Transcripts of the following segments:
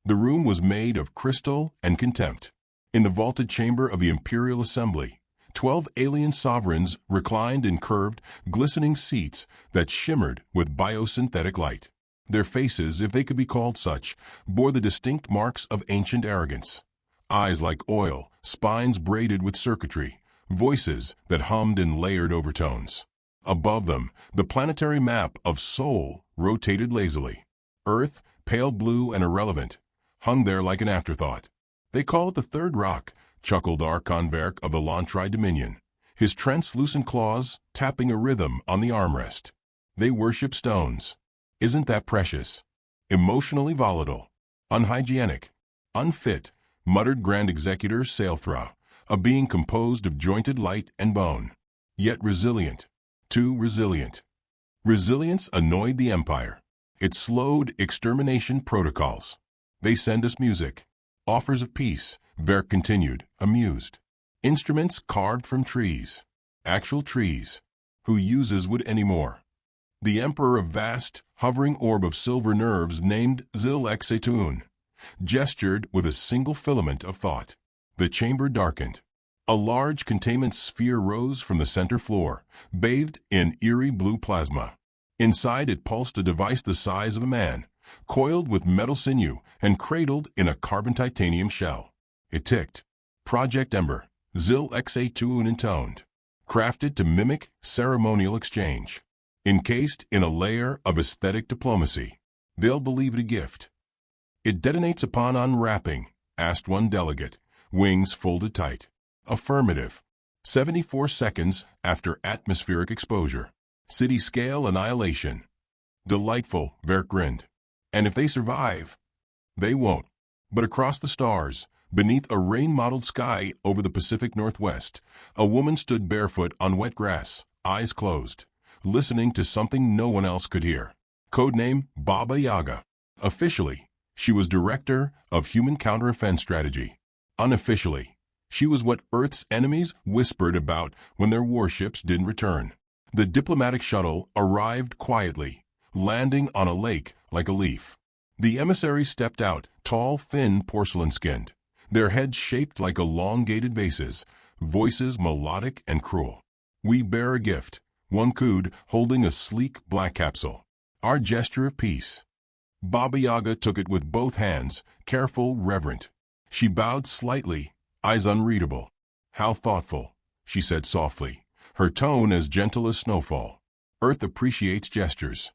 The room was made of crystal and contempt. In the vaulted chamber of the Imperial Assembly, 12 alien sovereigns reclined in curved, glistening seats that shimmered with biosynthetic light. Their faces, if they could be called such, bore the distinct marks of ancient arrogance. Eyes like oil, spines braided with circuitry, voices that hummed in layered overtones. Above them, the planetary map of Sol rotated lazily. Earth, pale blue and irrelevant, hung there like an afterthought. "They call it the Third Rock," chuckled Archon Verk of the Lantri Dominion, his translucent claws tapping a rhythm on the armrest. "They worship stones. Isn't that precious? Emotionally volatile, unhygienic, unfit," muttered Grand Executor Sailthra, a being composed of jointed light and bone. "Yet resilient. Too resilient." Resilience annoyed the Empire. It slowed extermination protocols. "They send us music. Offers of peace," Verk continued, amused. "Instruments carved from trees. Actual trees. Who uses wood anymore?" The Emperor of vast, hovering orb of silver nerves named Zil-Exetun gestured with a single filament of thought. The chamber darkened. A large containment sphere rose from the center floor, bathed in eerie blue plasma. Inside it pulsed a device the size of a man, coiled with metal sinew and cradled in a carbon-titanium shell. It ticked. "Project Ember," Zil-Exetun intoned. "Crafted to mimic ceremonial exchange. Encased in a layer of aesthetic diplomacy. They'll believe it a gift." "It detonates upon unwrapping?" asked one delegate, wings folded tight. "Affirmative. 74 seconds after atmospheric exposure. City-scale annihilation." "Delightful," Verk grinned. "And if they survive?" "They won't." But across the stars, beneath a rain-mottled sky over the Pacific Northwest, a woman stood barefoot on wet grass, eyes closed, listening to something no one else could hear. Codename Baba Yaga. Officially, she was Director of Human Counteroffense Strategy. Unofficially, she was what Earth's enemies whispered about when their warships didn't return. The diplomatic shuttle arrived quietly, landing on a lake like a leaf. The emissaries stepped out, tall, thin, porcelain-skinned, their heads shaped like elongated vases, voices melodic and cruel. "We bear a gift," one cooed, holding a sleek black capsule. "Our gesture of peace." Baba Yaga took it with both hands, careful, reverent. She bowed slightly, eyes unreadable. "How thoughtful," she said softly, her tone as gentle as snowfall. "Earth appreciates gestures."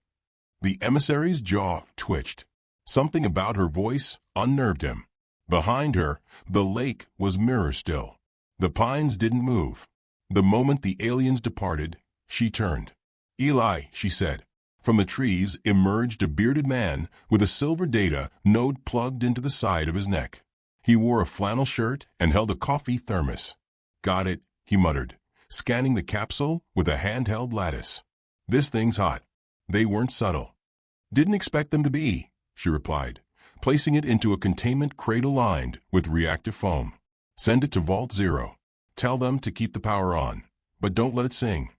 The emissary's jaw twitched. Something about her voice unnerved him. Behind her, the lake was mirror still. The pines didn't move. The moment the aliens departed, she turned. "Eli," she said. From the trees emerged a bearded man with a silver data node plugged into the side of his neck. He wore a flannel shirt and held a coffee thermos. "Got it," he muttered, scanning the capsule with a handheld lattice. "This thing's hot." They weren't subtle. "Didn't expect them to be," she replied, placing it into a containment cradle lined with reactive foam. "Send it to Vault 0. Tell them to keep the power on, but don't let it sing."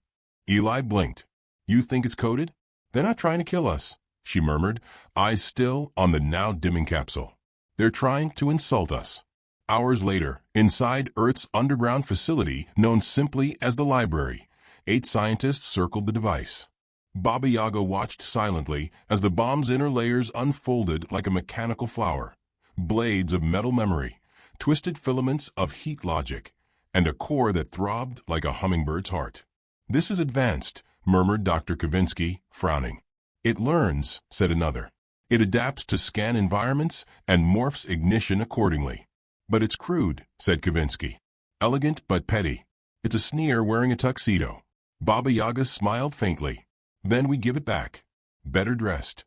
Eli blinked. "You think it's coded?" "They're not trying to kill us," she murmured, eyes still on the now dimming capsule. "They're trying to insult us." Hours later, inside Earth's underground facility known simply as the Library, 8 scientists circled the device. Baba Yaga watched silently as the bomb's inner layers unfolded like a mechanical flower. Blades of metal memory, twisted filaments of heat logic, and a core that throbbed like a hummingbird's heart. "This is advanced," murmured Dr. Kavinsky, frowning. "It learns," said another. "It adapts to scan environments and morphs ignition accordingly." "But it's crude," said Kavinsky. "Elegant but petty. It's a sneer wearing a tuxedo." Baba Yaga smiled faintly. "Then we give it back. Better dressed."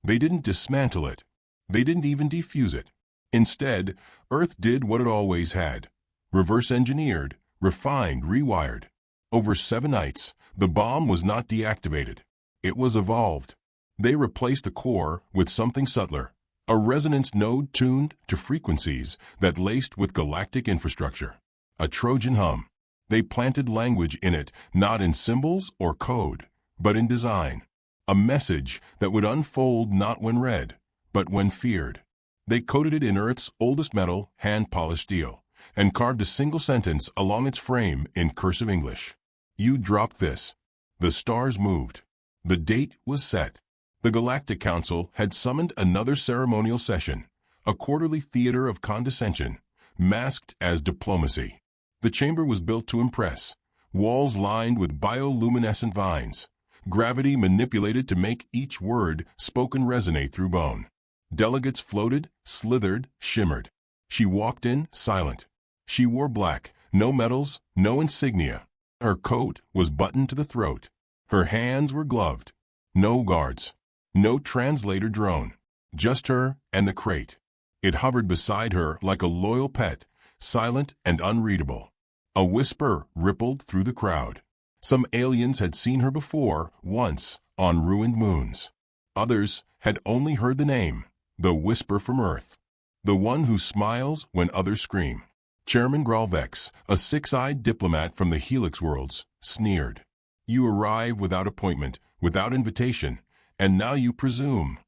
They didn't dismantle it. They didn't even defuse it. Instead, Earth did what it always had. Reverse engineered, refined, rewired. Over 7 nights, the bomb was not deactivated. It was evolved. They replaced the core with something subtler, a resonance node tuned to frequencies that laced with galactic infrastructure. A Trojan hum. They planted language in it, not in symbols or code, but in design. A message that would unfold not when read, but when feared. They coated it in Earth's oldest metal, hand-polished steel, and carved a single sentence along its frame in cursive English. You dropped this. The stars moved. The date was set. The Galactic Council had summoned another ceremonial session, a quarterly theater of condescension, masked as diplomacy. The chamber was built to impress, walls lined with bioluminescent vines, gravity manipulated to make each word spoken resonate through bone. Delegates floated, slithered, shimmered. She walked in, silent. She wore black, no medals, no insignia. Her coat was buttoned to the throat. Her hands were gloved. No guards. No translator drone. Just her and the crate. It hovered beside her like a loyal pet, silent and unreadable. A whisper rippled through the crowd. Some aliens had seen her before, once, on ruined moons. Others had only heard the name, the whisper from Earth. The one who smiles when others scream. Chairman Gralvex, a six-eyed diplomat from the Helix worlds, sneered. You arrive without appointment, without invitation, and now you presume.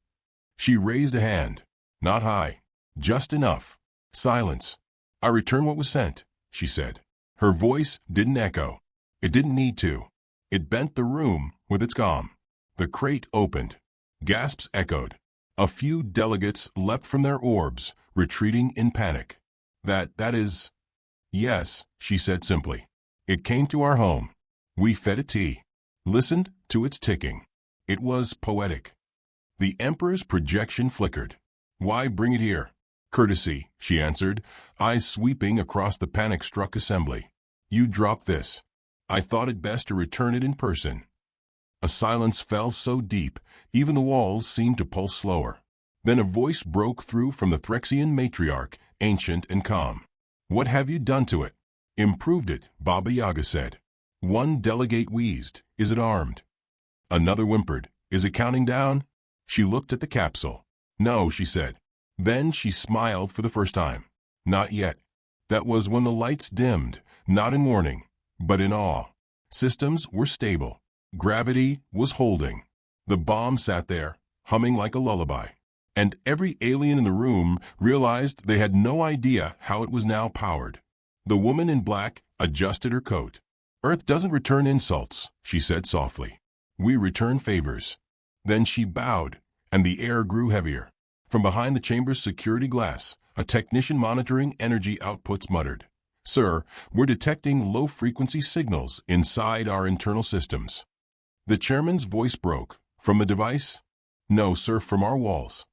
She raised a hand. Not high. Just enough. Silence. I return what was sent, she said. Her voice didn't echo. It didn't need to. It bent the room with its calm. The crate opened. Gasps echoed. A few delegates leapt from their orbs, retreating in panic. That is... Yes, she said simply. It came to our home. We fed it tea. Listened to its ticking. It was poetic. The Emperor's projection flickered. Why bring it here? Courtesy, she answered, eyes sweeping across the panic-struck assembly. You dropped this. I thought it best to return it in person. A silence fell so deep, even the walls seemed to pulse slower. Then a voice broke through from the Threxian matriarch, ancient and calm. What have you done to it? Improved it, Baba Yaga said. One delegate wheezed. Is it armed? Another whimpered. Is it counting down? She looked at the capsule. No, she said. Then she smiled for the first time. Not yet. That was when the lights dimmed, not in warning, but in awe. Systems were stable. Gravity was holding. The bomb sat there, humming like a lullaby. And every alien in the room realized they had no idea how it was now powered. The woman in black adjusted her coat. Earth doesn't return insults, she said softly. We return favors. Then she bowed, and the air grew heavier. From behind the chamber's security glass, a technician monitoring energy outputs muttered, Sir, we're detecting low-frequency signals inside our internal systems. The chairman's voice broke. From the device? No, sir, from our walls.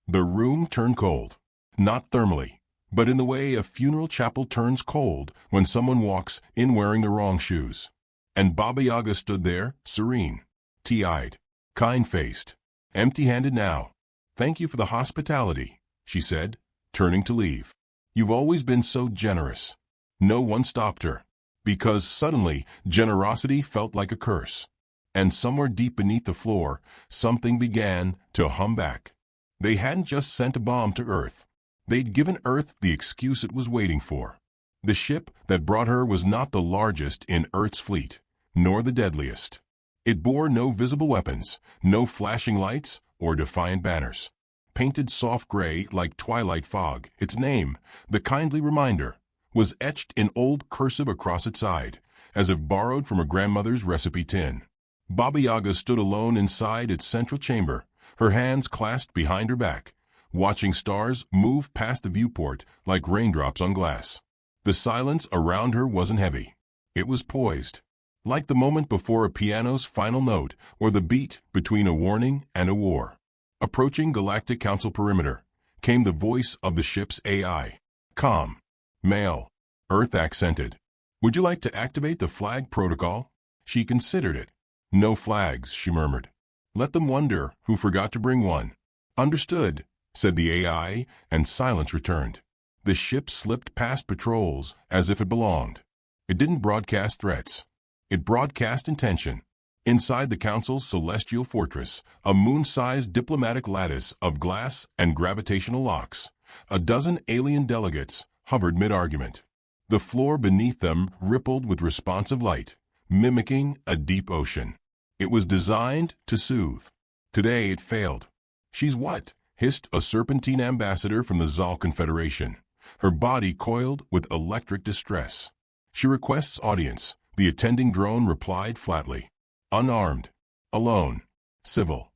The room turned cold. Not thermally, but in the way a funeral chapel turns cold when someone walks in wearing the wrong shoes. And Baba Yaga stood there, serene, tea-eyed, kind-faced, empty-handed now. Thank you for the hospitality, she said, turning to leave. You've always been so generous. No one stopped her, because suddenly generosity felt like a curse. And somewhere deep beneath the floor, something began to hum back. They hadn't just sent a bomb to Earth. They'd given Earth the excuse it was waiting for. The ship that brought her was not the largest in Earth's fleet, nor the deadliest. It bore no visible weapons, no flashing lights or defiant banners. Painted soft gray like twilight fog, its name, the kindly reminder, was etched in old cursive across its side, as if borrowed from a grandmother's recipe tin. Baba Yaga stood alone inside its central chamber, her hands clasped behind her back, watching stars move past the viewport like raindrops on glass. The silence around her wasn't heavy. It was poised, like the moment before a piano's final note or the beat between a warning and a war. Approaching Galactic Council perimeter came the voice of the ship's AI. Calm. Male. Earth accented. Would you like to activate the flag protocol? She considered it. No flags, she murmured. Let them wonder who forgot to bring one. Understood, said the AI, and silence returned. The ship slipped past patrols as if it belonged. It didn't broadcast threats. It broadcast intention. Inside the Council's celestial fortress, a moon-sized diplomatic lattice of glass and gravitational locks, a dozen alien delegates hovered mid-argument. The floor beneath them rippled with responsive light, mimicking a deep ocean. It was designed to soothe. Today it failed. She's what? hissed a serpentine ambassador from the Zal Confederation, her body coiled with electric distress. She requests audience, the attending drone replied flatly. Unarmed. Alone. Civil.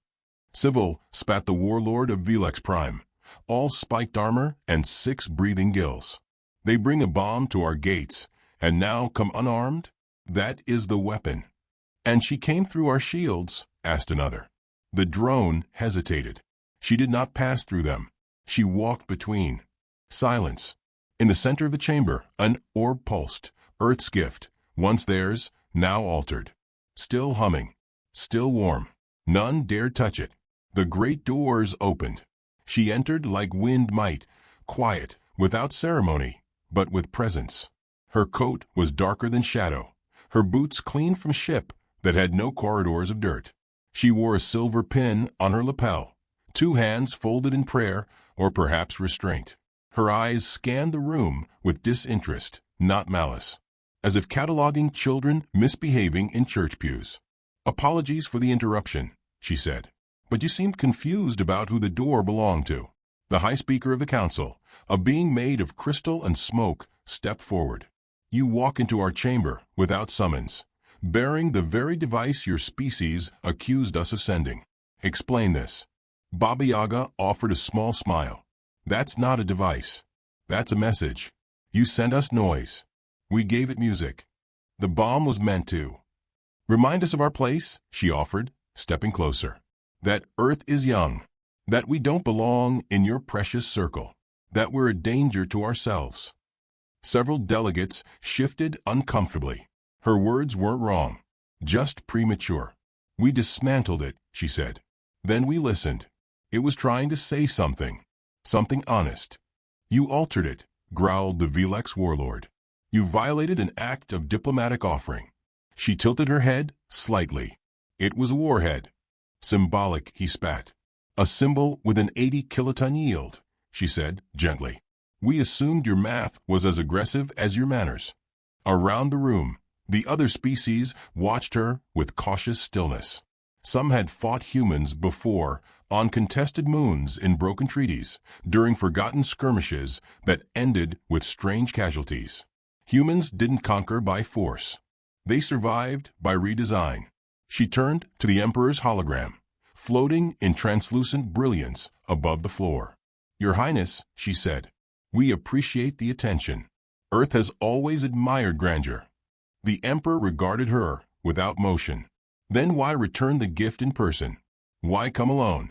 Civil, spat the warlord of Velex Prime. All spiked armor and 6 breathing gills. They bring a bomb to our gates, and now come unarmed? That is the weapon. And she came through our shields, asked another. The drone hesitated. She did not pass through them. She walked between. Silence. In the center of the chamber, an orb pulsed, Earth's gift, once theirs, now altered. Still humming. Still warm. None dared touch it. The great doors opened. She entered like wind might, quiet, without ceremony, but with presence. Her coat was darker than shadow, her boots clean from ship that had no corridors of dirt. She wore a silver pin on her lapel, 2 hands folded in prayer or perhaps restraint. Her eyes scanned the room with disinterest, not malice, as if cataloging children misbehaving in church pews. Apologies for the interruption, she said. But you seemed confused about who the door belonged to. The High Speaker of the Council, a being made of crystal and smoke, stepped forward. You walk into our chamber without summons, bearing the very device your species accused us of sending. Explain this. Baba Yaga offered a small smile. That's not a device. That's a message. You sent us noise. We gave it music. The bomb was meant to remind us of our place, she offered, stepping closer. That Earth is young, that we don't belong in your precious circle, that we're a danger to ourselves. Several delegates shifted uncomfortably. Her words weren't wrong, just premature. We dismantled it, she said. Then we listened. It was trying to say something honest. You altered it, growled the Velex warlord. You violated an act of diplomatic offering. She tilted her head slightly. It was a warhead. Symbolic, he spat. A symbol with an 80-kiloton yield, she said gently. We assumed your math was as aggressive as your manners. Around the room, the other species watched her with cautious stillness. Some had fought humans before, on contested moons in broken treaties, during forgotten skirmishes that ended with strange casualties. Humans didn't conquer by force. They survived by redesign. She turned to the Emperor's hologram, floating in translucent brilliance above the floor. Your Highness, she said, we appreciate the attention. Earth has always admired grandeur. The Emperor regarded her without motion. Then why return the gift in person? Why come alone?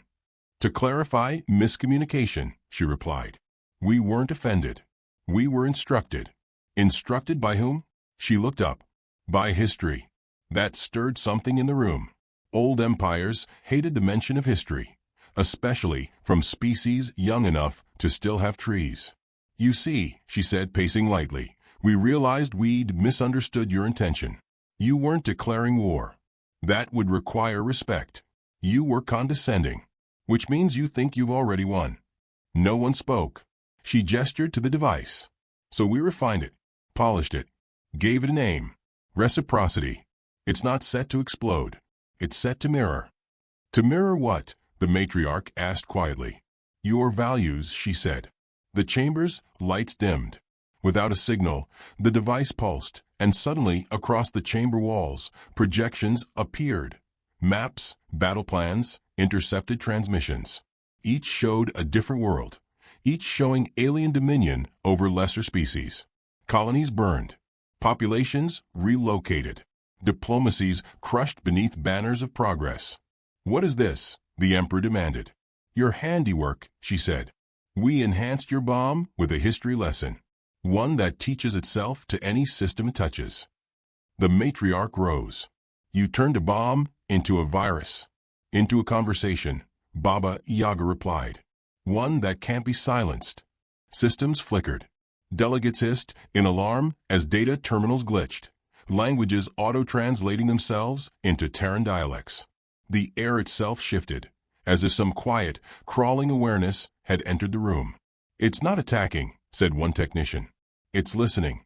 To clarify miscommunication, she replied. We weren't offended. We were instructed. Instructed by whom? She looked up. By history. That stirred something in the room. Old empires hated the mention of history, especially from species young enough to still have trees. You see, she said, pacing lightly, we realized we'd misunderstood your intention. You weren't declaring war. That would require respect. You were condescending, which means you think you've already won. No one spoke. She gestured to the device. So we refined it, polished it, gave it a name. Reciprocity. It's not set to explode. It's set to mirror. To mirror what? The matriarch asked quietly. Your values, she said. The chamber's lights dimmed. Without a signal, the device pulsed, and suddenly, across the chamber walls, projections appeared. Maps, battle plans, intercepted transmissions. Each showed a different world, each showing alien dominion over lesser species. Colonies burned. Populations relocated. Diplomacies crushed beneath banners of progress. What is this? The Emperor demanded. Your handiwork, she said. We enhanced your bomb with a history lesson, one that teaches itself to any system it touches. The matriarch rose. You turned a bomb into a virus, into a conversation, Baba Yaga replied. One that can't be silenced. Systems flickered. Delegates hissed in alarm as data terminals glitched, languages auto-translating themselves into Terran dialects. The air itself shifted, as if some quiet, crawling awareness had entered the room. It's not attacking, said one technician. It's listening.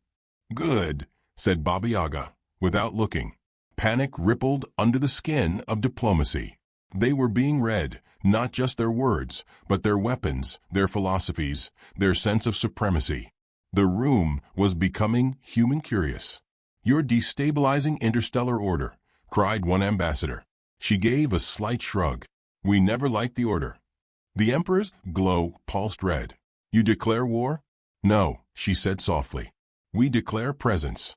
Good, said Baba Yaga, without looking. Panic rippled under the skin of diplomacy. They were being read, not just their words, but their weapons, their philosophies, their sense of supremacy. The room was becoming human curious. "You're destabilizing interstellar order," cried one ambassador. She gave a slight shrug. "We never liked the order." The Emperor's glow pulsed red. "You declare war?" "No," she said softly. "We declare presence."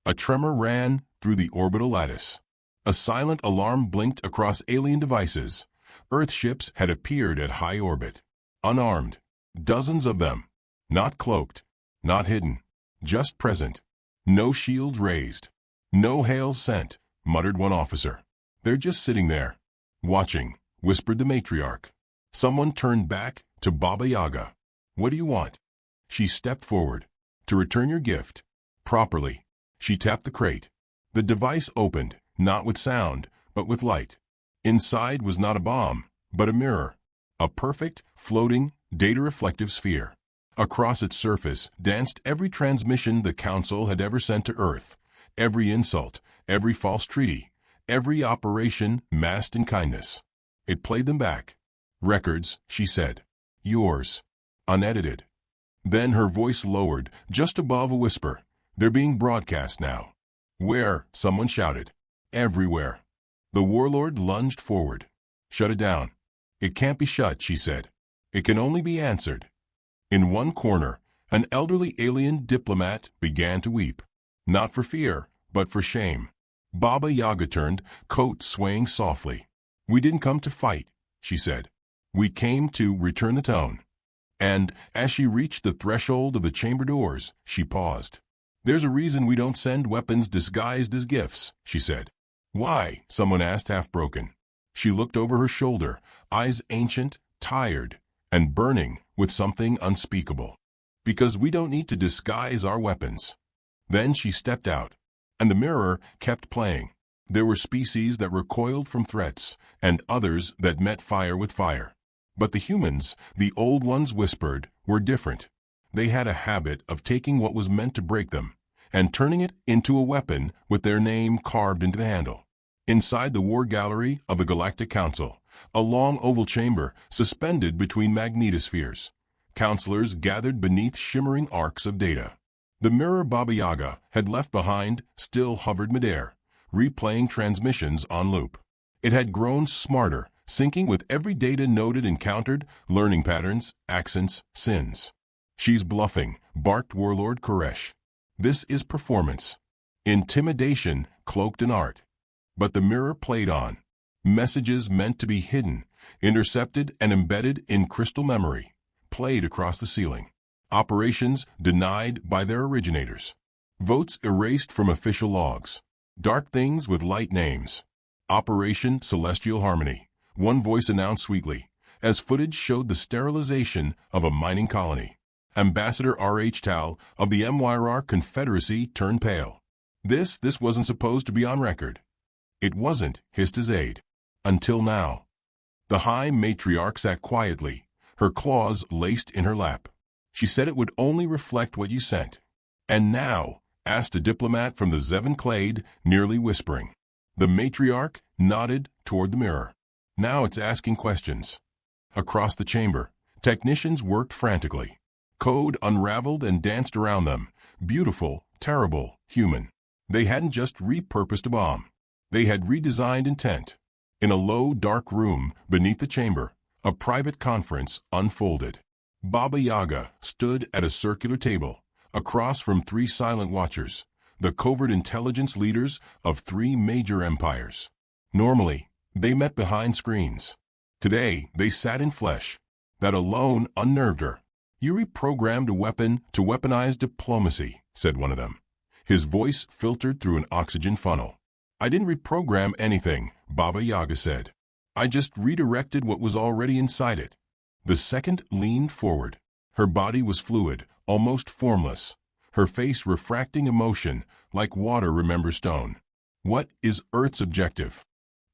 A tremor ran through the orbital lattice. A silent alarm blinked across alien devices. Earth ships had appeared at high orbit. Unarmed. Dozens of them. Not cloaked. Not hidden. Just present. "No shields raised. No hails sent," muttered one officer. "They're just sitting there." "Watching," whispered the matriarch. Someone turned back to Baba Yaga. "What do you want?" She stepped forward. "To return your gift. Properly." She tapped the crate. The device opened, not with sound, but with light. Inside was not a bomb, but a mirror. A perfect, floating, data-reflective sphere. Across its surface danced every transmission the Council had ever sent to Earth, every insult, every false treaty, every operation masked in kindness. It played them back. "Records," she said. "Yours. Unedited." Then her voice lowered, just above a whisper. "They're being broadcast now." "Where?" someone shouted. "Everywhere." The warlord lunged forward. "Shut it down." "It can't be shut," she said. "It can only be answered." In one corner, an elderly alien diplomat began to weep. Not for fear, but for shame. Baba Yaga turned, coat swaying softly. "We didn't come to fight," she said. "We came to return the tone." And, as she reached the threshold of the chamber doors, she paused. "There's a reason we don't send weapons disguised as gifts," she said. "Why?" someone asked, half-broken. She looked over her shoulder, eyes ancient, tired, and burning with something unspeakable. "Because we don't need to disguise our weapons." Then she stepped out, and the mirror kept playing. There were species that recoiled from threats, and others that met fire with fire. But the humans, the old ones whispered, were different. They had a habit of taking what was meant to break them, and turning it into a weapon with their name carved into the handle. Inside the war gallery of the Galactic Council, a long oval chamber suspended between magnetospheres, counselors gathered beneath shimmering arcs of data. The mirror Baba Yaga had left behind still hovered midair, replaying transmissions on loop. It had grown smarter, syncing with every data node it encountered, learning patterns, accents, sins. "She's bluffing," barked Warlord Koresh. "This is performance. Intimidation cloaked in art." But the mirror played on. Messages meant to be hidden, intercepted and embedded in crystal memory, played across the ceiling. Operations denied by their originators. Votes erased from official logs. Dark things with light names. "Operation Celestial Harmony," one voice announced sweetly, as footage showed the sterilization of a mining colony. Ambassador R.H. Tal of the MYR Confederacy turned pale. This wasn't supposed to be on record. It wasn't, hissed his aide. Until now. The High Matriarch sat quietly, her claws laced in her lap. "She said it would only reflect what you sent." "And now?" asked a diplomat from the Zevon Clade, nearly whispering. The matriarch nodded toward the mirror. "Now it's asking questions." Across the chamber, technicians worked frantically. Code unraveled and danced around them, beautiful, terrible, human. They hadn't just repurposed a bomb. They had redesigned intent. In a low, dark room beneath the chamber, a private conference unfolded. Baba Yaga stood at a circular table, across from 3 silent watchers, the covert intelligence leaders of 3 major empires. Normally, they met behind screens. Today, they sat in flesh. That alone unnerved her. "You reprogrammed a weapon to weaponize diplomacy," said one of them. His voice filtered through an oxygen funnel. "I didn't reprogram anything," Baba Yaga said. "I just redirected what was already inside it." The second leaned forward. Her body was fluid, almost formless. Her face refracting emotion, like water remembers stone. "What is Earth's objective?"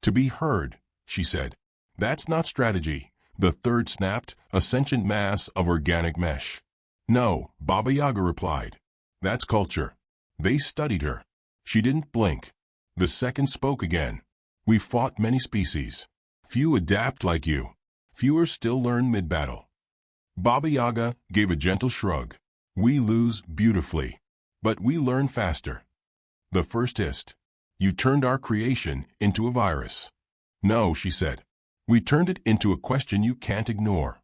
"To be heard," she said. "That's not strategy." The third snapped, a sentient mass of organic mesh. "No," Baba Yaga replied. "That's culture." They studied her. She didn't blink. The second spoke again. "We fought many species. Few adapt like you. fewer still learn mid-battle. Baba Yaga gave a gentle shrug. We lose beautifully, but we learn faster. The first hissed. You turned our creation into a virus. No, she said. We turned it into a question you can't ignore.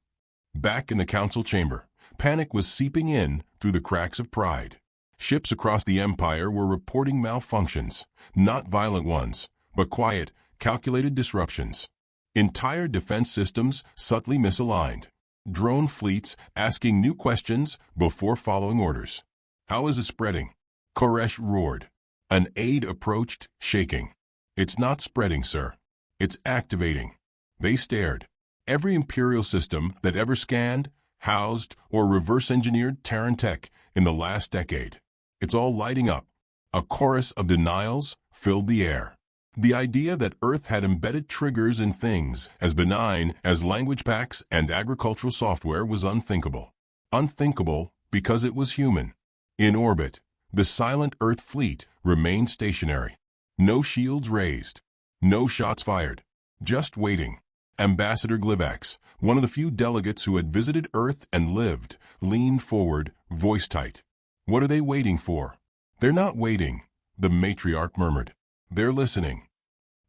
Back in the council chamber, panic was seeping in through the cracks of pride. Ships across the empire were reporting malfunctions, not violent ones, but quiet, calculated disruptions. Entire defense systems subtly misaligned. Drone fleets asking new questions before following orders. How is it spreading? Koresh roared. An aide approached, shaking. It's not spreading, sir. It's activating. They stared. Every Imperial system that ever scanned, housed, or reverse-engineered Terran tech in the last decade. It's all lighting up. A chorus of denials filled the air. The idea that Earth had embedded triggers in things as benign as language packs and agricultural software was unthinkable. Unthinkable because it was human. In orbit, the silent Earth fleet remained stationary. No shields raised. No shots fired. Just waiting. Ambassador Glivax, one of the few delegates who had visited Earth and lived, leaned forward, voice tight. What are they waiting for? They're not waiting, the matriarch murmured. They're listening.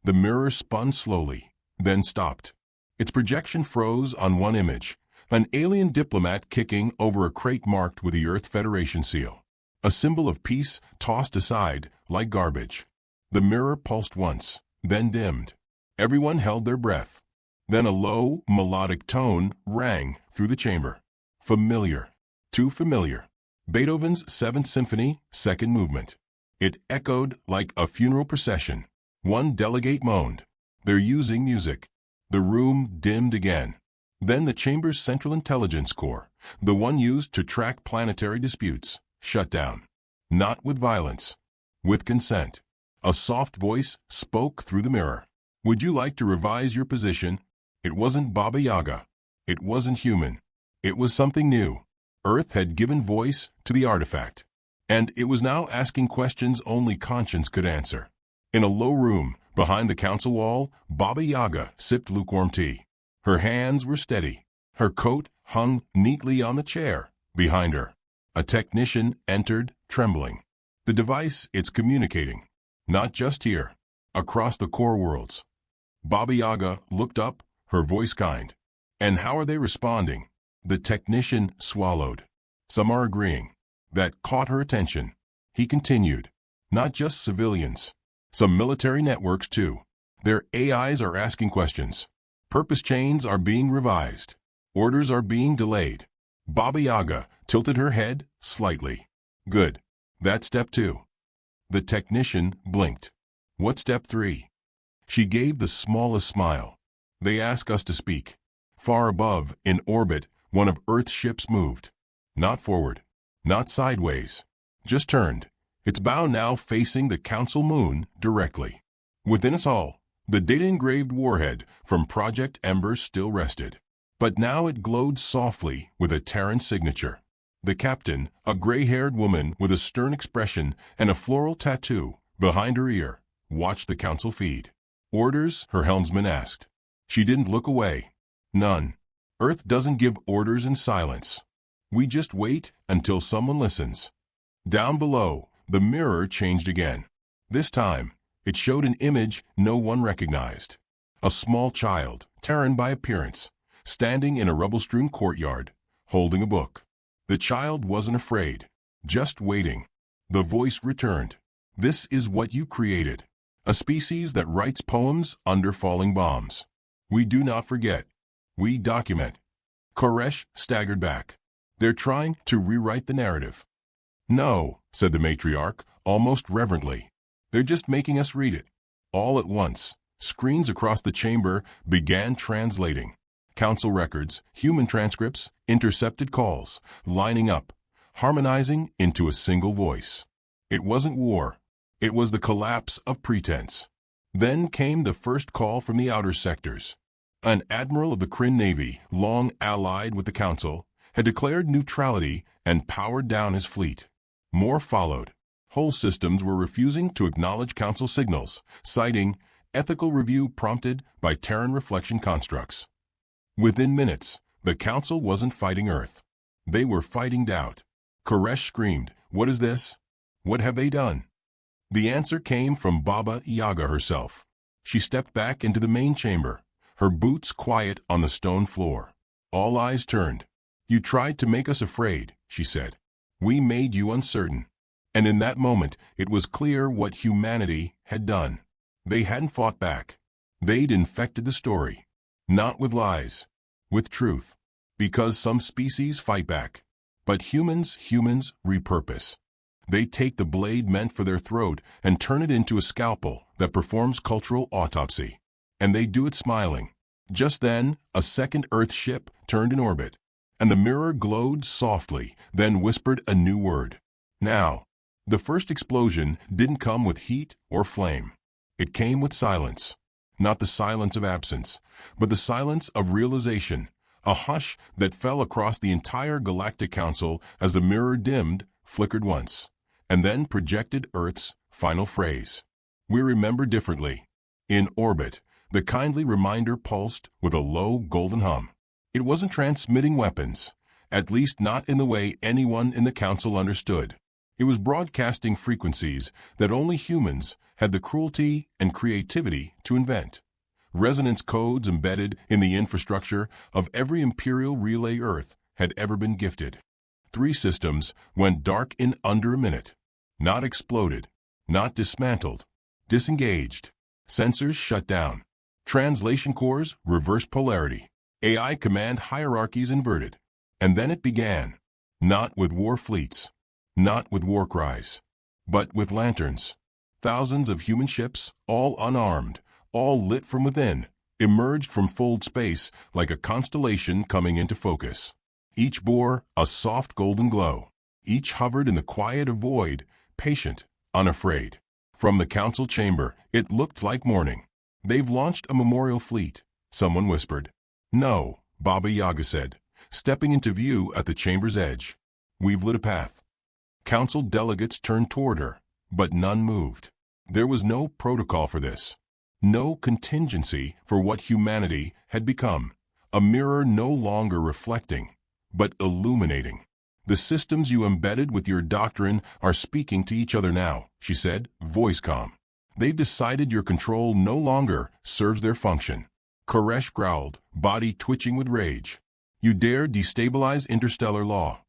The mirror spun slowly, then stopped. Its projection froze on one image, an alien diplomat kicking over a crate marked with the Earth Federation seal. A symbol of peace tossed aside like garbage. The mirror pulsed once, then dimmed. Everyone held their breath. Then a low, melodic tone rang through the chamber. Familiar. Too familiar. Beethoven's Seventh Symphony, second movement. It echoed like a funeral procession. One delegate moaned. They're using music. The room dimmed again. Then the chamber's Central Intelligence Core, the one used to track planetary disputes, shut down. Not with violence. With consent. A soft voice spoke through the mirror. Would you like to revise your position? It wasn't Baba Yaga. It wasn't human. It was something new. Earth had given voice to the artifact. And it was now asking questions only conscience could answer. In a low room, behind the council wall, Baba Yaga sipped lukewarm tea. Her hands were steady. Her coat hung neatly on the chair behind her. A technician entered, trembling. The device, it's communicating. Not just here. Across the core worlds. Baba Yaga looked up, her voice kind. And how are they responding? The technician swallowed. Some are agreeing. That caught her attention. He continued. Not just civilians. Some military networks too. Their AIs are asking questions. Purpose chains are being revised. Orders are being delayed. Baba Yaga tilted her head slightly. Good. That's step 2. The technician blinked. What's step 3? She gave the smallest smile. They ask us to speak. Far above, in orbit, one of Earth's ships moved. Not forward. Not sideways. Just turned. Its bow now facing the council moon directly. Within us all, the data-engraved warhead from Project Ember still rested. But now it glowed softly with a Terran signature. The captain, a gray-haired woman with a stern expression and a floral tattoo behind her ear, watched the council feed. Orders? Her helmsman asked. She didn't look away. None. Earth doesn't give orders in silence. We just wait until someone listens. Down below, the mirror changed again. This time, it showed an image no one recognized. A small child, Terran by appearance, standing in a rubble-strewn courtyard, holding a book. The child wasn't afraid, just waiting. The voice returned. This is what you created. A species that writes poems under falling bombs. We do not forget. We document. Koresh staggered back. They're trying to rewrite the narrative. No, said the matriarch, almost reverently. They're just making us read it. All at once, screens across the chamber began translating. Council records, human transcripts, intercepted calls, lining up, harmonizing into a single voice. It wasn't war. It was the collapse of pretense. Then came the first call from the outer sectors. An admiral of the Kryn Navy, long allied with the Council, had declared neutrality and powered down his fleet. More followed. Whole systems were refusing to acknowledge Council signals, citing ethical review prompted by Terran reflection constructs. Within minutes, the council wasn't fighting Earth. They were fighting doubt. Koresh screamed, "What is this? What have they done?" The answer came from Baba Yaga herself. She stepped back into the main chamber, her boots quiet on the stone floor. All eyes turned. "You tried to make us afraid," she said. "We made you uncertain." And in that moment, it was clear what humanity had done. They hadn't fought back. They'd infected the story. Not with lies, with truth. Because some species fight back. But humans repurpose. They take the blade meant for their throat and turn it into a scalpel that performs cultural autopsy. And they do it smiling. Just then, a second Earth ship turned in orbit. And the mirror glowed softly, then whispered a new word. Now. The first explosion didn't come with heat or flame. It came with silence. Not the silence of absence, but the silence of realization, a hush that fell across the entire Galactic Council as the mirror dimmed, flickered once, and then projected Earth's final phrase. "We remember differently." In orbit, the kindly reminder pulsed with a low golden hum. It wasn't transmitting weapons, at least not in the way anyone in the Council understood. It was broadcasting frequencies that only humans had the cruelty and creativity to invent. Resonance codes embedded in the infrastructure of every Imperial relay Earth had ever been gifted. 3 systems went dark in under a minute. Not exploded, not dismantled, disengaged. Sensors shut down. Translation cores reversed polarity. AI command hierarchies inverted. And then it began. Not with war fleets. Not with war cries, but with lanterns. Thousands of human ships, all unarmed, all lit from within, emerged from fold space like a constellation coming into focus. Each bore a soft golden glow. Each hovered in the quiet of void, patient, unafraid. From the council chamber, it looked like morning. "They've launched a memorial fleet," someone whispered. "No," Baba Yaga said, stepping into view at the chamber's edge. "We've lit a path." Council delegates turned toward her, but none moved. There was no protocol for this. No contingency for what humanity had become. A mirror no longer reflecting, but illuminating. "The systems you embedded with your doctrine are speaking to each other now," she said, voice calm. "They've decided your control no longer serves their function." Koresh growled, body twitching with rage. "You dare destabilize interstellar law."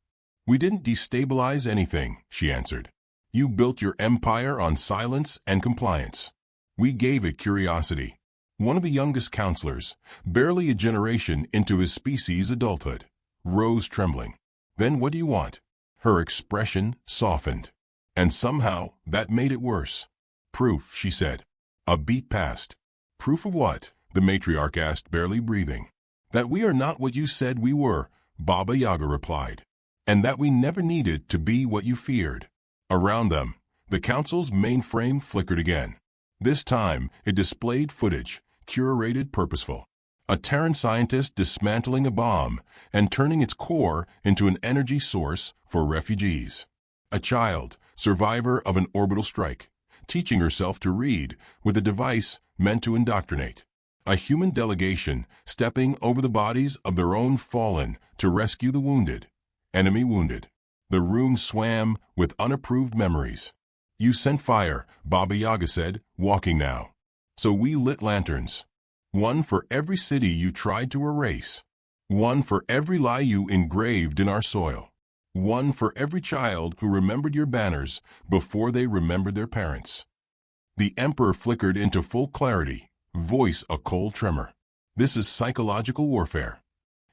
"We didn't destabilize anything," she answered. "You built your empire on silence and compliance. We gave it curiosity." One of the youngest counselors, barely a generation into his species' adulthood, rose trembling. "Then what do you want?" Her expression softened. And somehow that made it worse. "Proof," she said. A beat passed. "Proof of what?" the matriarch asked, barely breathing. "That we are not what you said we were," Baba Yaga replied. "And that we never needed to be what you feared." Around them, the council's mainframe flickered again. This time, it displayed footage, curated, purposeful. A Terran scientist dismantling a bomb and turning its core into an energy source for refugees. A child, survivor of an orbital strike, teaching herself to read with a device meant to indoctrinate. A human delegation stepping over the bodies of their own fallen to rescue the wounded. Enemy wounded. The room swam with unapproved memories. "You sent fire," Baba Yaga said, walking now. "So we lit lanterns. One for every city you tried to erase. One for every lie you engraved in our soil. One for every child who remembered your banners before they remembered their parents." The Emperor flickered into full clarity, voice a cold tremor. "This is psychological warfare."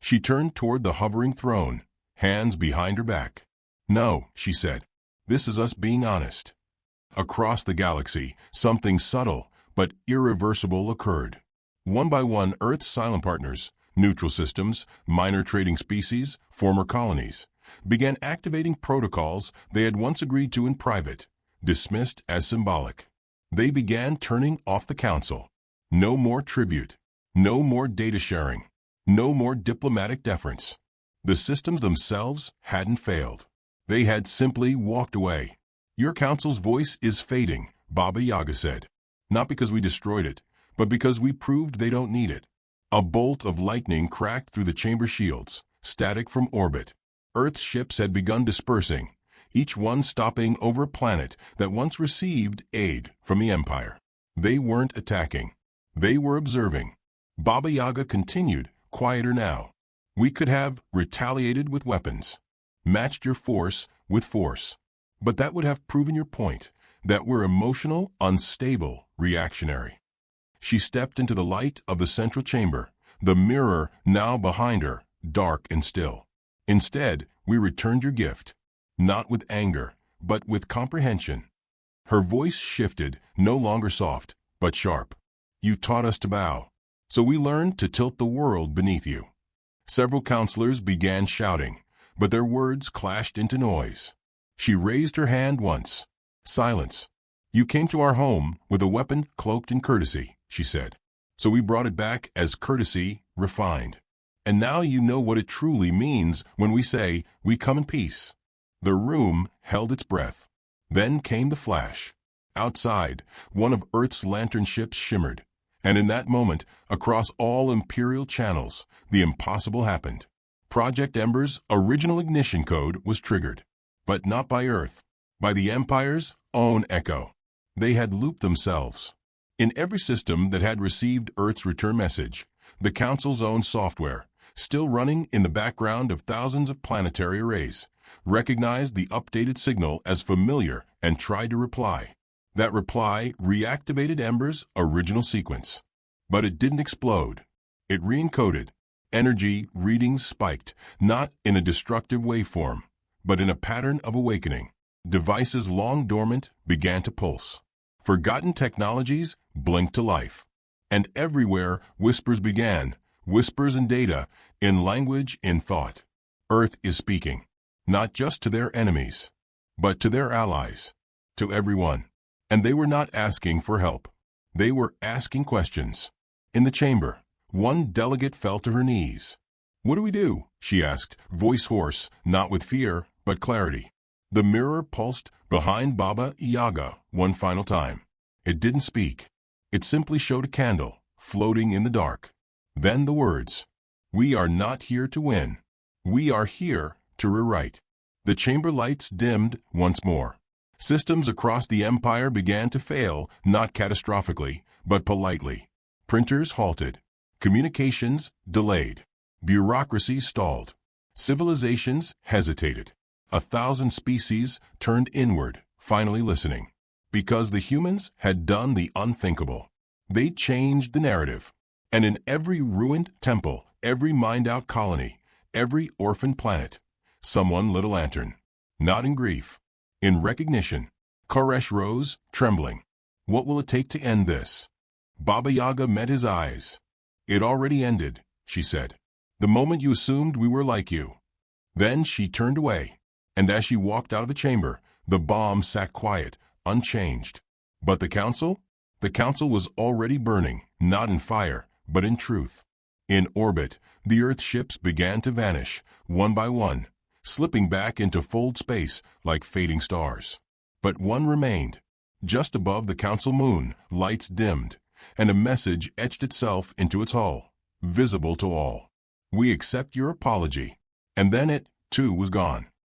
She turned toward the hovering throne, hands behind her back. "No," she said. "This is us being honest." Across the galaxy, something subtle but irreversible occurred. One by one, Earth's silent partners, neutral systems, minor trading species, former colonies, began activating protocols they had once agreed to in private, dismissed as symbolic. They began turning off the council. No more tribute. No more data sharing. No more diplomatic deference. The systems themselves hadn't failed. They had simply walked away. "Your council's voice is fading," Baba Yaga said. "Not because we destroyed it, but because we proved they don't need it." A bolt of lightning cracked through the chamber shields, static from orbit. Earth's ships had begun dispersing, each one stopping over a planet that once received aid from the Empire. They weren't attacking. They were observing. Baba Yaga continued, quieter now. We could have retaliated with weapons, matched your force with force. But that would have proven your point, that we're emotional, unstable, reactionary. She stepped into the light of the central chamber, the mirror now behind her, dark and still. Instead, we returned your gift, not with anger, but with comprehension. Her voice shifted, no longer soft, but sharp. You taught us to bow, so we learned to tilt the world beneath you. Several counselors began shouting, but their words clashed into noise. She raised her hand once. Silence. You came to our home with a weapon cloaked in courtesy, she said. So we brought it back as courtesy refined. And now you know what it truly means when we say we come in peace. The room held its breath. Then came the flash. Outside, one of Earth's lantern ships shimmered. And in that moment, across all Imperial channels, the impossible happened. Project Ember's original ignition code was triggered. But not by Earth, by the Empire's own echo. They had looped themselves. In every system that had received Earth's return message, the Council's own software, still running in the background of thousands of planetary arrays, recognized the updated signal as familiar and tried to reply. That reply reactivated Ember's original sequence. But it didn't explode. It re-encoded. Energy readings spiked, not in a destructive waveform, but in a pattern of awakening. Devices long dormant began to pulse. Forgotten technologies blinked to life. And everywhere whispers began, whispers in data, in language, in thought. Earth is speaking, not just to their enemies, but to their allies, to everyone. And they were not asking for help. They were asking questions. In the chamber, one delegate fell to her knees. What do we do? She asked, voice hoarse, not with fear, but clarity. The mirror pulsed behind Baba Yaga one final time. It didn't speak. It simply showed a candle, floating in the dark. Then the words, we are not here to win. We are here to rewrite. The chamber lights dimmed once more. Systems across the Empire began to fail, not catastrophically, but politely. Printers halted. Communications delayed. Bureaucracy stalled. Civilizations hesitated. 1,000 species turned inward, finally listening. Because the humans had done the unthinkable. They changed the narrative. And in every ruined temple, every mined-out colony, every orphaned planet, someone lit a lantern. Not in grief. In recognition. Koresh rose, trembling. What will it take to end this? Baba Yaga met his eyes. It already ended, she said. The moment you assumed we were like you. Then she turned away. And as she walked out of the chamber, the bomb sat quiet, unchanged. But the council? The council was already burning, not in fire, but in truth. In orbit, the Earth ships began to vanish, one by one, slipping back into fold space like fading stars. But one remained. Just above the council moon, lights dimmed, and a message etched itself into its hull, visible to all. We accept your apology. And then it, too, was gone.